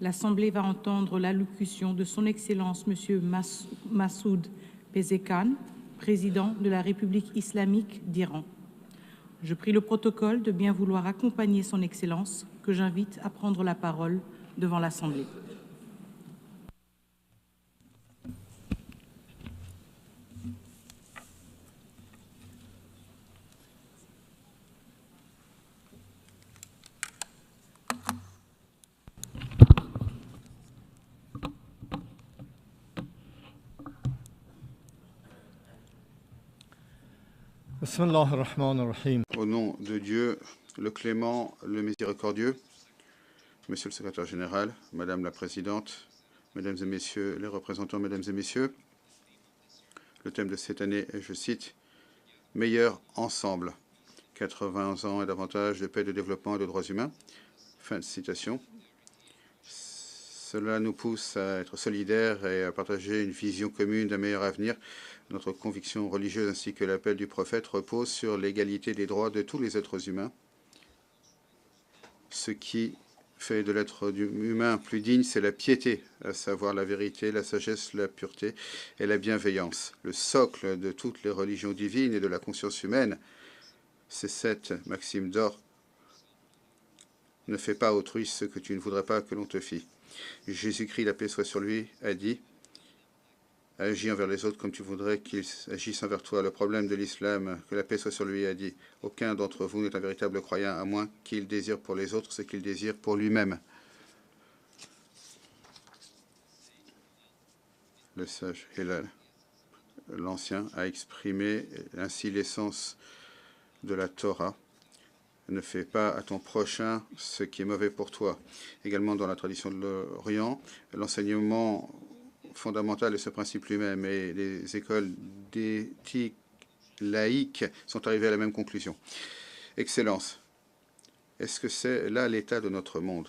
l'Assemblée va entendre l'allocution de Son Excellence M. Massoud Pezeshkian, président de la République islamique d'Iran. Je prie le protocole de bien vouloir accompagner Son Excellence, que j'invite à prendre la parole devant l'Assemblée. Au nom de Dieu, le clément, le miséricordieux, Monsieur le secrétaire général, Madame la présidente, Mesdames et Messieurs les représentants, Mesdames et Messieurs, le thème de cette année est, je cite, « Meilleur ensemble, 80 ans et davantage de paix, de développement et de droits humains ». Fin de citation. Cela nous pousse à être solidaires et à partager une vision commune d'un meilleur avenir. Notre conviction religieuse ainsi que l'appel du prophète reposent sur l'égalité des droits de tous les êtres humains. Ce qui fait de l'être humain plus digne, c'est la piété, à savoir la vérité, la sagesse, la pureté et la bienveillance. Le socle de toutes les religions divines et de la conscience humaine, c'est cette maxime d'or. Ne fais pas à autrui ce que tu ne voudrais pas que l'on te fît. Jésus-Christ, la paix soit sur lui, a dit « Agis envers les autres comme tu voudrais qu'ils agissent envers toi ». Le problème de l'islam, que la paix soit sur lui, a dit « Aucun d'entre vous n'est un véritable croyant, à moins qu'il désire pour les autres ce qu'il désire pour lui-même ». Le sage Hillel, l'Ancien, a exprimé ainsi l'essence de la Torah. Ne fais pas à ton prochain ce qui est mauvais pour toi. Également dans la tradition de l'Orient, l'enseignement fondamental est ce principe lui-même et les écoles d'éthique laïque sont arrivées à la même conclusion. Excellence, est-ce que c'est là l'état de notre monde?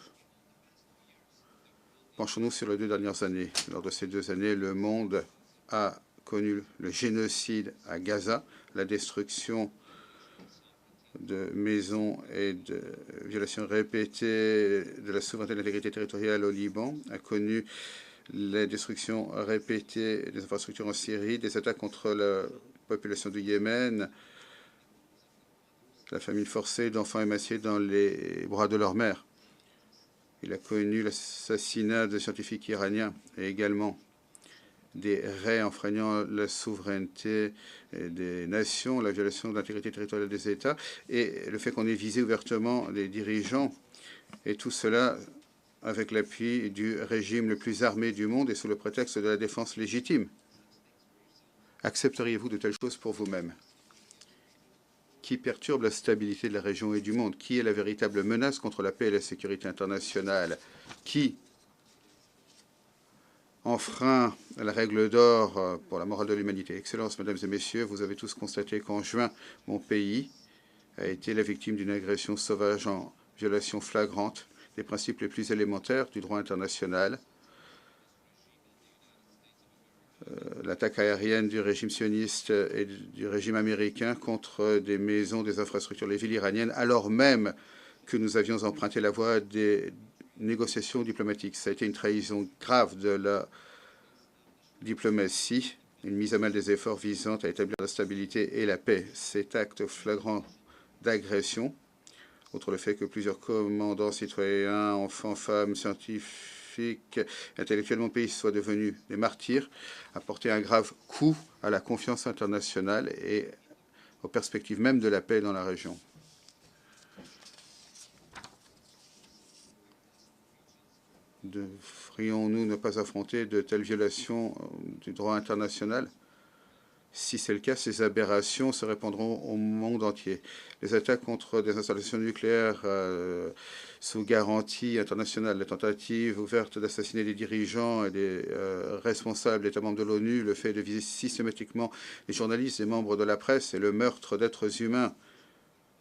Penchons-nous sur les 2 dernières années. Lors de ces 2 années, le monde a connu le génocide à Gaza, la destruction de maisons et de violations répétées de la souveraineté et de l'intégrité territoriale au Liban, a connu les destructions répétées des infrastructures en Syrie, des attaques contre la population du Yémen, la famine forcée d'enfants émaciés dans les bras de leur mère. Il a connu l'assassinat de scientifiques iraniens et également des raids enfreignant la souveraineté des nations, la violation de l'intégrité territoriale des États et le fait qu'on ait visé ouvertement les dirigeants, et tout cela avec l'appui du régime le plus armé du monde et sous le prétexte de la défense légitime. Accepteriez-vous de telles choses pour vous-même? Qui perturbe la stabilité de la région et du monde? Qui est la véritable menace contre la paix et la sécurité internationale? Qui enfreint la règle d'or pour la morale de l'humanité? Excellences, Mesdames et Messieurs, vous avez tous constaté qu'en juin, mon pays a été la victime d'une agression sauvage en violation flagrante des principes les plus élémentaires du droit international. L'attaque aérienne du régime sioniste et du régime américain contre des maisons, des infrastructures, les villes iraniennes, alors même que nous avions emprunté la voie des négociations diplomatiques. Ça a été une trahison grave de la diplomatie, une mise à mal des efforts visant à établir la stabilité et la paix. Cet acte flagrant d'agression, outre le fait que plusieurs commandants citoyens, enfants, femmes, scientifiques, intellectuellement pays soient devenus des martyrs, a porté un grave coup à la confiance internationale et aux perspectives même de la paix dans la région. Devrions-nous ne pas affronter de telles violations du droit international? Si c'est le cas, ces aberrations se répandront au monde entier. Les attaques contre des installations nucléaires sous garantie internationale, les tentatives ouvertes d'assassiner des dirigeants et des responsables d'États membres de l'ONU, le fait de viser systématiquement les journalistes et membres de la presse et le meurtre d'êtres humains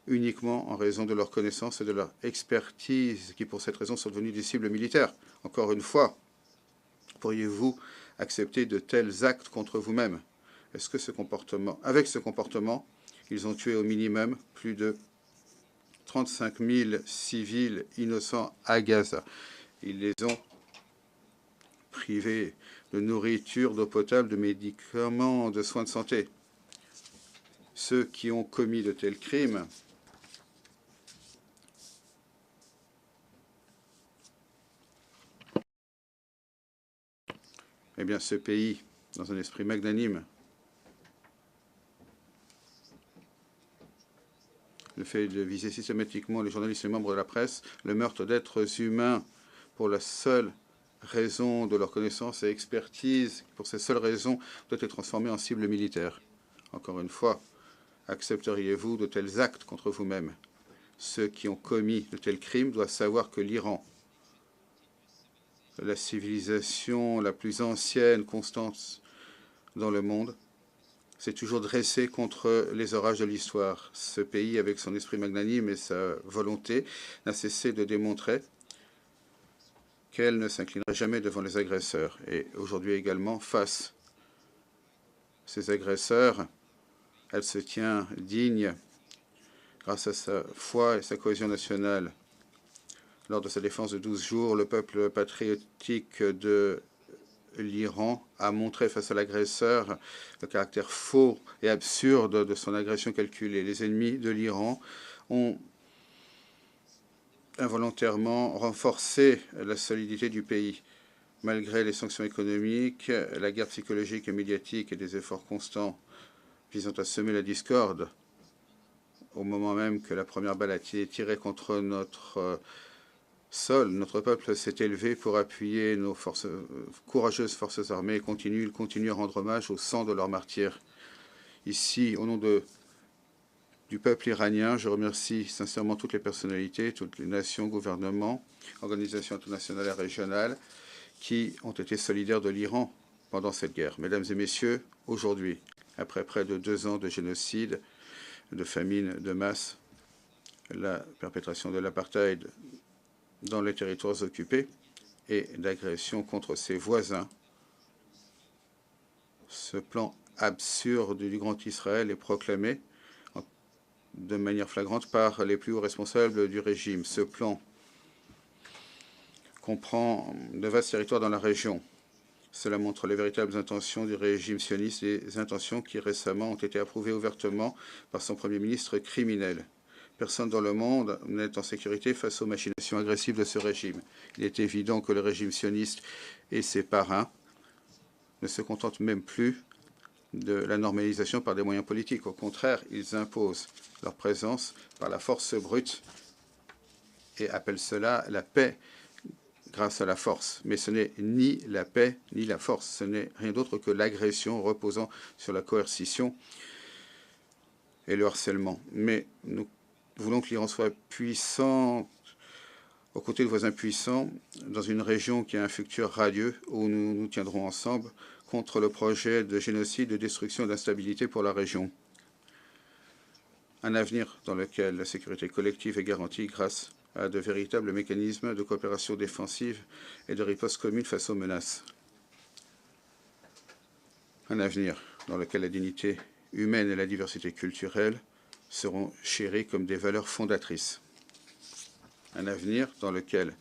uniquement en raison de leur connaissance et de leur expertise, qui pour cette raison sont devenus des cibles militaires. Encore une fois, pourriez-vous accepter de tels actes contre vous-même? Est-ce que avec ce comportement, ils ont tué au minimum plus de 35 000 civils innocents à Gaza. Ils les ont privés de nourriture, d'eau potable, de médicaments, de soins de santé. Ceux qui ont commis de tels crimes eh bien, ce pays, dans un esprit magnanime, le fait de viser systématiquement les journalistes et les membres de la presse, le meurtre d'êtres humains pour la seule raison de leur connaissance et expertise, pour ces seules raisons, doit être transformé en cible militaire. Encore une fois, accepteriez-vous de tels actes contre vous-même? Ceux qui ont commis de tels crimes doivent savoir que l'Iran, la civilisation la plus ancienne, constante dans le monde, s'est toujours dressé contre les orages de l'histoire. Ce pays, avec son esprit magnanime et sa volonté, n'a cessé de démontrer qu'elle ne s'inclinerait jamais devant les agresseurs. Et aujourd'hui également, face à ces agresseurs, elle se tient digne grâce à sa foi et sa cohésion nationale. Lors de sa défense de 12 jours, le peuple patriotique de l'Iran a montré face à l'agresseur le caractère faux et absurde de son agression calculée. Les ennemis de l'Iran ont involontairement renforcé la solidité du pays. Malgré les sanctions économiques, la guerre psychologique et médiatique et des efforts constants visant à semer la discorde, au moment même que la première balle a été tirée contre notre sol, notre peuple s'est élevé pour appuyer nos courageuses forces armées et il continue à rendre hommage au sang de leurs martyrs. Ici, au nom du peuple iranien, je remercie sincèrement toutes les personnalités, toutes les nations, gouvernements, organisations internationales et régionales qui ont été solidaires de l'Iran pendant cette guerre. Mesdames et messieurs, aujourd'hui, après près de 2 ans de génocide, de famine de masse, la perpétration de l'apartheid dans les territoires occupés et d'agression contre ses voisins, ce plan absurde du Grand Israël est proclamé de manière flagrante par les plus hauts responsables du régime. Ce plan comprend de vastes territoires dans la région. Cela montre les véritables intentions du régime sioniste, des intentions qui récemment ont été approuvées ouvertement par son Premier ministre criminel. Personne dans le monde n'est en sécurité face aux machinations agressives de ce régime. Il est évident que le régime sioniste et ses parrains ne se contentent même plus de la normalisation par des moyens politiques. Au contraire, ils imposent leur présence par la force brute et appellent cela la paix grâce à la force. Mais ce n'est ni la paix ni la force. Ce n'est rien d'autre que l'agression reposant sur la coercition et le harcèlement. Mais nous voulons que l'Iran soit puissant aux côtés de voisins puissants dans une région qui a un futur radieux où nous nous tiendrons ensemble contre le projet de génocide, de destruction et d'instabilité pour la région. Un avenir dans lequel la sécurité collective est garantie grâce à de véritables mécanismes de coopération défensive et de riposte commune face aux menaces. Un avenir dans lequel la dignité humaine et la diversité culturelle seront chéries comme des valeurs fondatrices. Un avenir dans lequel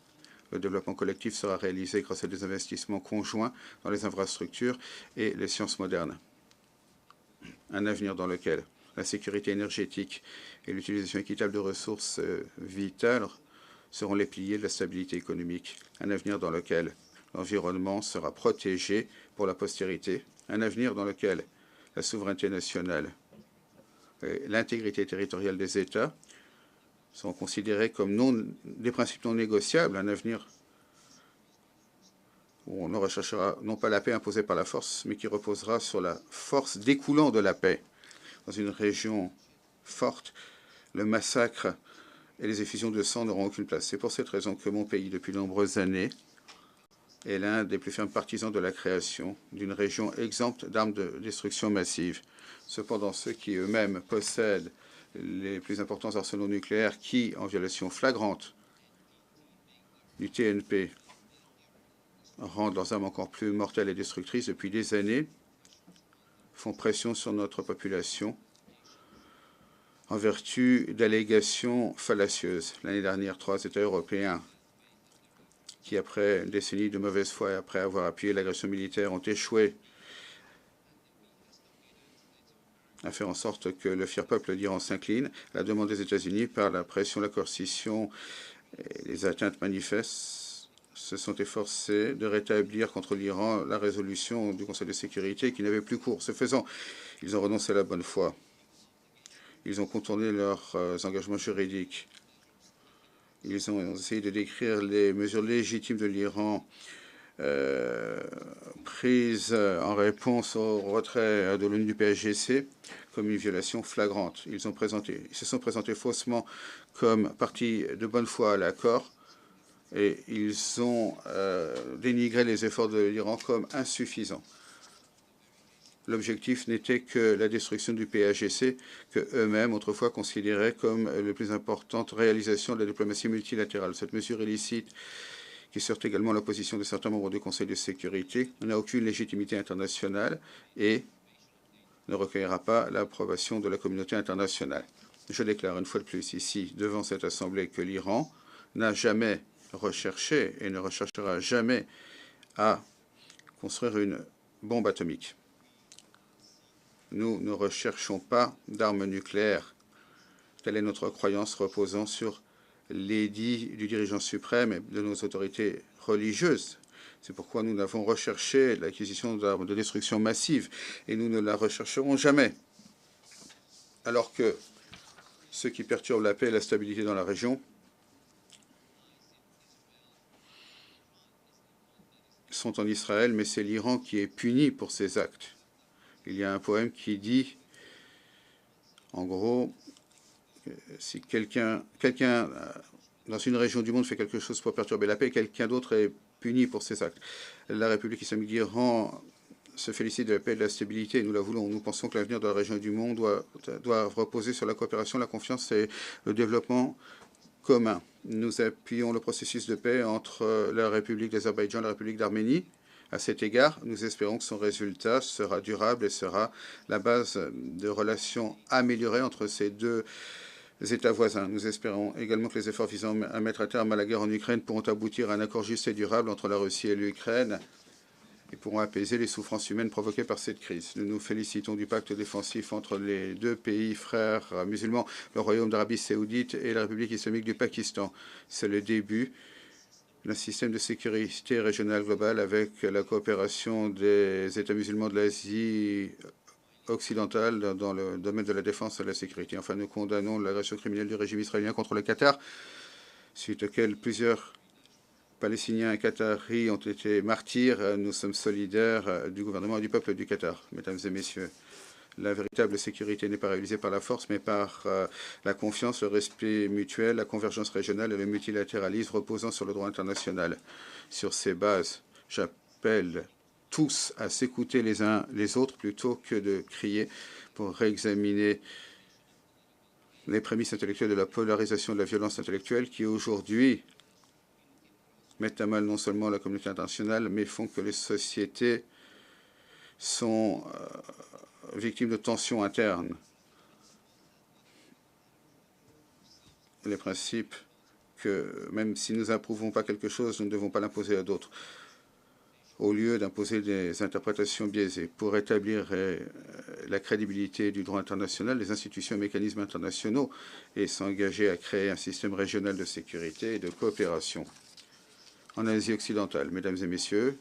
le développement collectif sera réalisé grâce à des investissements conjoints dans les infrastructures et les sciences modernes. Un avenir dans lequel la sécurité énergétique et l'utilisation équitable de ressources vitales seront les piliers de la stabilité économique. Un avenir dans lequel l'environnement sera protégé pour la postérité. Un avenir dans lequel la souveraineté nationale et l'intégrité territoriale des États sont considérés comme des principes non négociables, un avenir où on ne recherchera non pas la paix imposée par la force, mais qui reposera sur la force découlant de la paix. Dans une région forte, le massacre et les effusions de sang n'auront aucune place. C'est pour cette raison que mon pays, depuis de nombreuses années, est l'un des plus fermes partisans de la création d'une région exempte d'armes de destruction massive. Cependant, ceux qui eux-mêmes possèdent les plus importants arsenaux nucléaires qui, en violation flagrante du TNP, rendent leurs armes encore plus mortelles et destructrices depuis des années, font pression sur notre population en vertu d'allégations fallacieuses. L'année dernière, 3 États européens qui, après une décennie de mauvaise foi et après avoir appuyé l'agression militaire, ont échoué à faire en sorte que le fier peuple d'Iran s'incline à la demande des États-Unis par la pression, la coercition et les atteintes manifestes, se sont efforcés de rétablir contre l'Iran la résolution du Conseil de sécurité qui n'avait plus cours. Ce faisant, ils ont renoncé à la bonne foi. Ils ont contourné leurs engagements juridiques. Ils ont essayé de décrire les mesures légitimes de l'Iran prises en réponse au retrait de l'ONU du PSGC comme une violation flagrante. Ils se sont présentés faussement comme partie de bonne foi à l'accord et ils ont dénigré les efforts de l'Iran comme insuffisants. L'objectif n'était que la destruction du PAGC, que eux-mêmes autrefois considéraient comme la plus importante réalisation de la diplomatie multilatérale. Cette mesure illicite, qui sort également la position de certains membres du Conseil de sécurité, n'a aucune légitimité internationale et ne recueillera pas l'approbation de la communauté internationale. Je déclare une fois de plus ici, devant cette Assemblée, que l'Iran n'a jamais recherché et ne recherchera jamais à construire une bombe atomique. Nous ne recherchons pas d'armes nucléaires. Telle est notre croyance reposant sur l'édit du dirigeant suprême et de nos autorités religieuses. C'est pourquoi nous n'avons recherché l'acquisition d'armes de destruction massive et nous ne la rechercherons jamais. Alors que ce qui perturbe la paix et la stabilité dans la région sont en Israël, mais c'est l'Iran qui est puni pour ses actes. Il y a un poème qui dit, en gros, si quelqu'un dans une région du monde fait quelque chose pour perturber la paix, quelqu'un d'autre est puni pour ses actes. La République islamique d'Iran se félicite de la paix et de la stabilité. Nous la voulons. Nous pensons que l'avenir de la région du monde doit reposer sur la coopération, la confiance et le développement commun. Nous appuyons le processus de paix entre la République d'Azerbaïdjan et la République d'Arménie. À cet égard, nous espérons que son résultat sera durable et sera la base de relations améliorées entre ces deux États voisins. Nous espérons également que les efforts visant à mettre à terme à la guerre en Ukraine pourront aboutir à un accord juste et durable entre la Russie et l'Ukraine et pourront apaiser les souffrances humaines provoquées par cette crise. Nous nous félicitons du pacte défensif entre les deux pays frères musulmans, le Royaume d'Arabie saoudite et la République islamique du Pakistan. C'est le début d'un système de sécurité régionale globale avec la coopération des États musulmans de l'Asie occidentale dans le domaine de la défense et de la sécurité. Enfin, nous condamnons l'agression criminelle du régime israélien contre le Qatar, suite auquel plusieurs Palestiniens et Qataris ont été martyrs. Nous sommes solidaires du gouvernement et du peuple du Qatar. Mesdames et messieurs, la véritable sécurité n'est pas réalisée par la force, mais par la confiance, le respect mutuel, la convergence régionale et le multilatéralisme reposant sur le droit international. Sur ces bases, j'appelle tous à s'écouter les uns les autres plutôt que de crier pour réexaminer les prémices intellectuelles de la polarisation de la violence intellectuelle qui aujourd'hui mettent à mal non seulement la communauté internationale, mais font que les sociétés sont victimes de tensions internes. Les principes que même si nous n'approuvons pas quelque chose, nous ne devons pas l'imposer à d'autres, au lieu d'imposer des interprétations biaisées. Pour établir la crédibilité du droit international, les institutions et mécanismes internationaux et s'engager à créer un système régional de sécurité et de coopération. En Asie occidentale, mesdames et messieurs,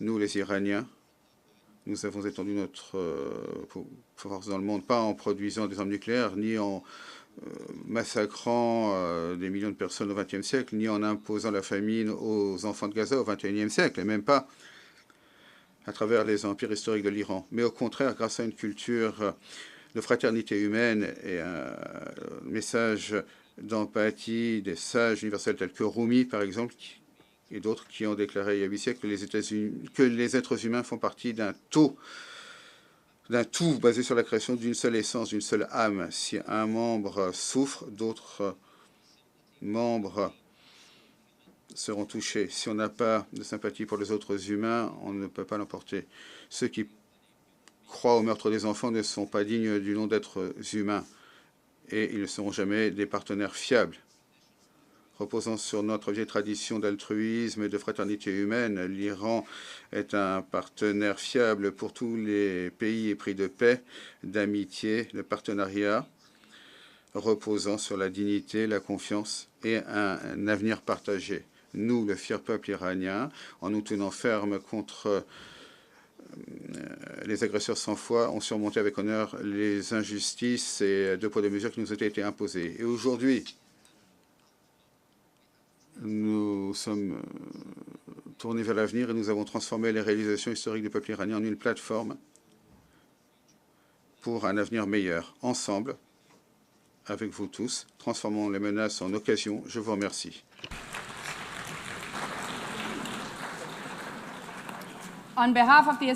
nous les Iraniens, nous avons étendu notre force dans le monde, pas en produisant des armes nucléaires, ni en massacrant des millions de personnes au XXe siècle, ni en imposant la famine aux enfants de Gaza au XXIe siècle, et même pas à travers les empires historiques de l'Iran, mais au contraire grâce à une culture de fraternité humaine et un message d'empathie des sages universels tels que Rumi, par exemple, et d'autres qui ont déclaré il y a 8 siècles que les êtres humains font partie d'un tout basé sur la création d'une seule essence, d'une seule âme. Si un membre souffre, d'autres membres seront touchés. Si on n'a pas de sympathie pour les autres humains, on ne peut pas l'emporter. Ceux qui croient au meurtre des enfants ne sont pas dignes du nom d'êtres humains et ils ne seront jamais des partenaires fiables. Reposant sur notre vieille tradition d'altruisme et de fraternité humaine, l'Iran est un partenaire fiable pour tous les pays épris de paix, d'amitié, de partenariat, reposant sur la dignité, la confiance et un avenir partagé. Nous, le fier peuple iranien, en nous tenant ferme contre les agresseurs sans foi, ont surmonté avec honneur les injustices et deux poids deux mesures qui nous ont été imposées. Et aujourd'hui, nous sommes tournés vers l'avenir et nous avons transformé les réalisations historiques du peuple iranien en une plateforme pour un avenir meilleur. Ensemble, avec vous tous, transformons les menaces en occasions. Je vous remercie. On behalf of the